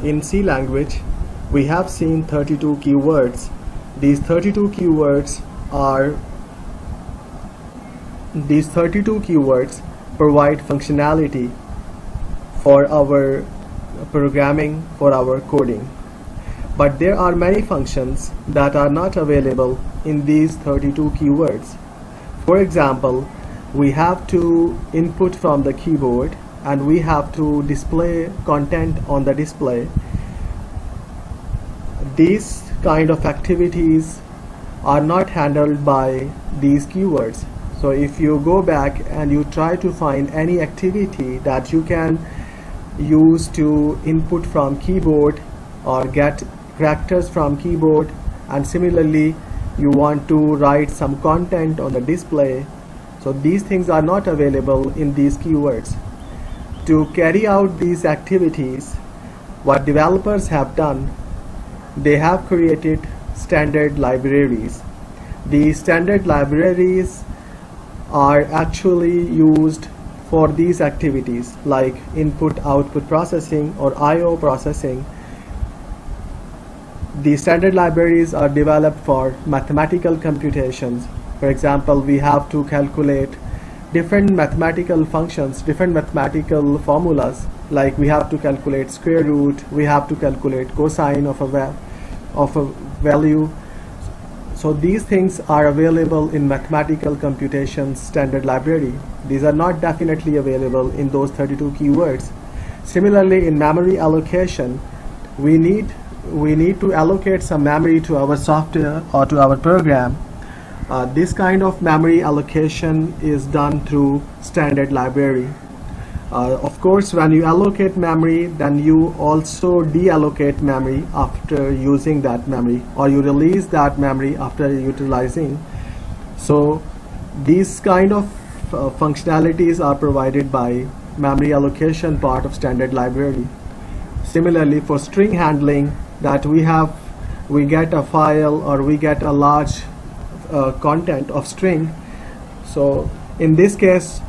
In C language, we have seen 32 keywords. These 32 keywords provide functionality for our programming, for our coding. But there are many functions that are not available in these 32 keywords. For example, we have to input from the keyboard and we have to display content on the display. These kind of activities are not handled by these keywords. So if you go back and you try to find any activity that you can use to input from keyboard or get characters from keyboard, and similarly you want to write some content on the display, so these things are not available in these keywords. To carry out these activities, what developers have done, they have created standard libraries. These standard libraries are actually used for these activities like input-output processing or I/O processing. These standard libraries are developed for mathematical computations. For example, we have to calculate different mathematical functions, different mathematical formulas, like we have to calculate square root, we have to calculate cosine of a value. So these things are available in mathematical computations standard library. These are not definitely available in those 32 keywords. Similarly, in memory allocation, we need to allocate some memory to our software or to our program. This kind of memory allocation is done through standard library. Of course, when you allocate memory, then you also deallocate memory after using that memory, or you release that memory after utilizing. So these kind of functionalities are provided by memory allocation part of standard library. Similarly, for string handling, that we get a file or we get a large content of string. So in this case,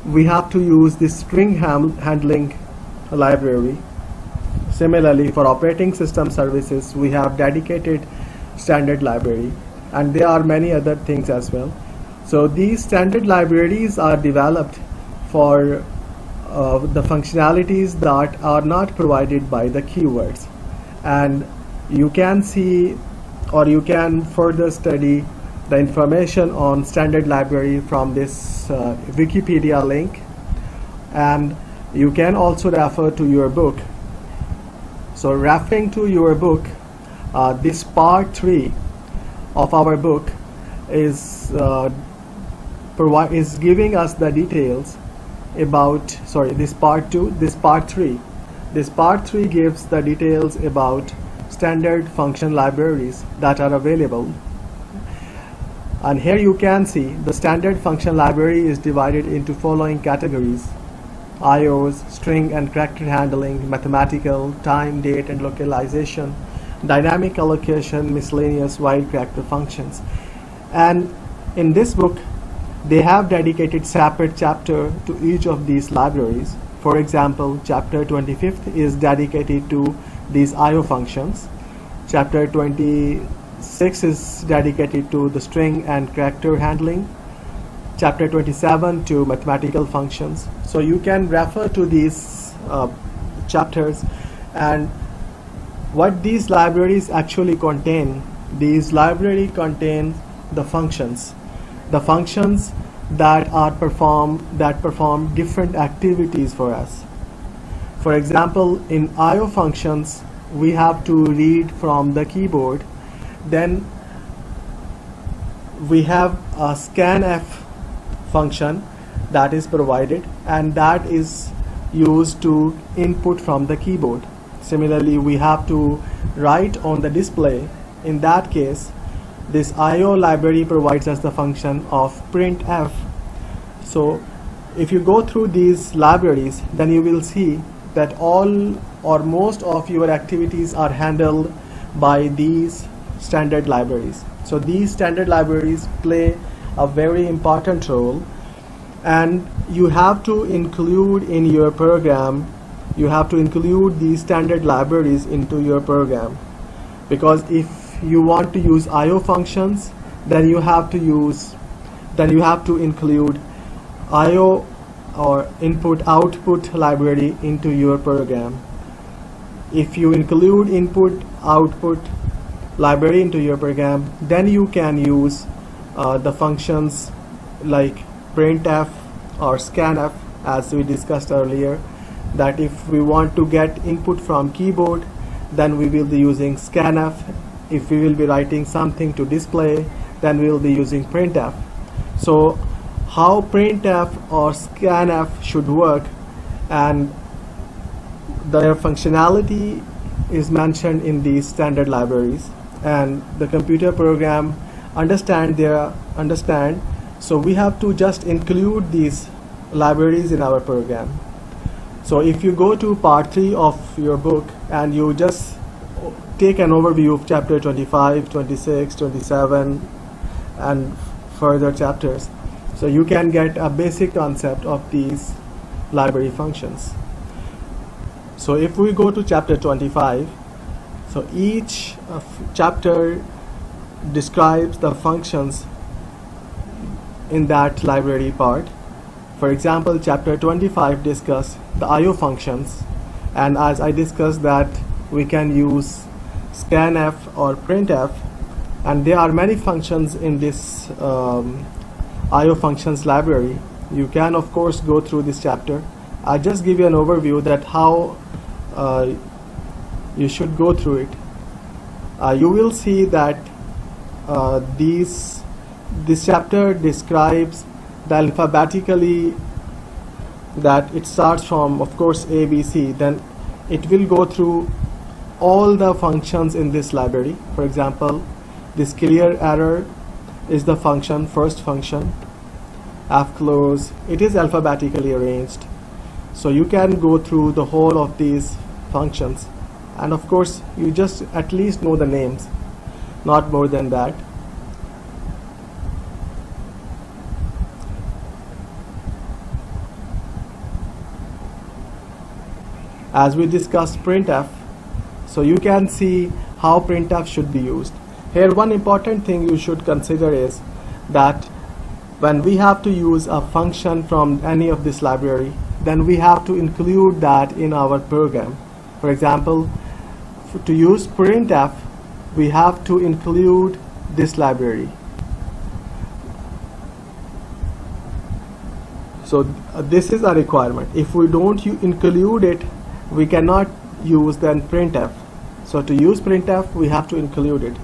we have to use this string handling library. Similarly, for operating system services, we have dedicated standard library, and there are many other things as well. So these standard libraries are developed for the functionalities that are not provided by the keywords, and you can see or you can further study the information on standard library from this Wikipedia link, and you can also refer to your book. So referring to your book, this part 3 of our book is giving us the details about, this part 2, this part 3. This part 3 gives the details about standard function libraries that are available. And here you can see the standard function library is divided into following categories: IOs, string and character handling, mathematical, time, date and localization, dynamic allocation, miscellaneous, wide character functions. And in this book, they have dedicated separate chapter to each of these libraries. For example, chapter 25th is dedicated to these IO functions. Chapter 26 is dedicated to the string and character handling. Chapter 27 to mathematical functions. So you can refer to these chapters, and what these libraries actually contain. These libraries contain the functions that perform different activities for us. For example, in IO functions, we have to read from the keyboard. Then we have a scanf function that is provided, and that is used to input from the keyboard. Similarly, we have to write on the display. In that case, this IO library provides us the function of printf. So if you go through these libraries, then you will see that all or most of your activities are handled by these standard libraries. So these standard libraries play a very important role, and you have to include in your program you have to include these standard libraries into your program, because if you want to use IO functions, then you have to include IO or input output library into your program. If you include input output library into your program, then you can use the functions like printf or scanf, as we discussed earlier, that if we want to get input from keyboard, then we will be using scanf. If we will be writing something to display, then we will be using printf. So how printf or scanf should work and their functionality is mentioned in these standard libraries, and the computer program understand. So we have to just include these libraries in our program. So if you go to part 3 of your book and you just take an overview of chapter 25, 26, 27 and further chapters, so you can get a basic concept of these library functions. So if we go to chapter 25, so each chapter describes the functions in that library part. For example, chapter 25 discusses the IO functions, and as I discussed that we can use scanf or printf, and there are many functions in this IO functions library. You can of course go through this chapter. I'll just give you an overview that how you should go through it. You will see that this chapter describes the alphabetically, that it starts from of course A, B, C, then it will go through all the functions in this library. For example, this clear error is the function, first function. fclose, it is alphabetically arranged. So you can go through the whole of these functions, and of course you just at least know the names, not more than that. As we discussed printf, so you can see how printf should be used. Here one important thing you should consider is that when we have to use a function from any of this library, then we have to include that in our program. For example, to use printf, we have to include this library. So this is a requirement. If we don't include it, we cannot use then printf. So to use printf, we have to include it.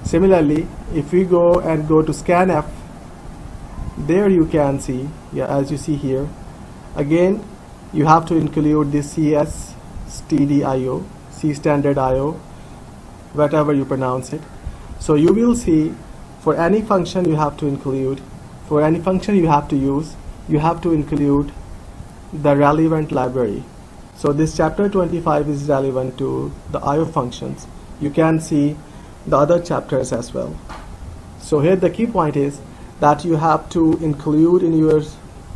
Similarly, if we go to scanf, there you can see, as you see here, again you have to include this CS stdio, C standard IO, whatever you pronounce it. So you will see for any function you have to include, for any function you have to use, you have to include the relevant library. So this chapter 25 is relevant to the IO functions. You can see the other chapters as well. So here the key point is that you have to include in your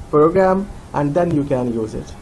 program and then you can use it.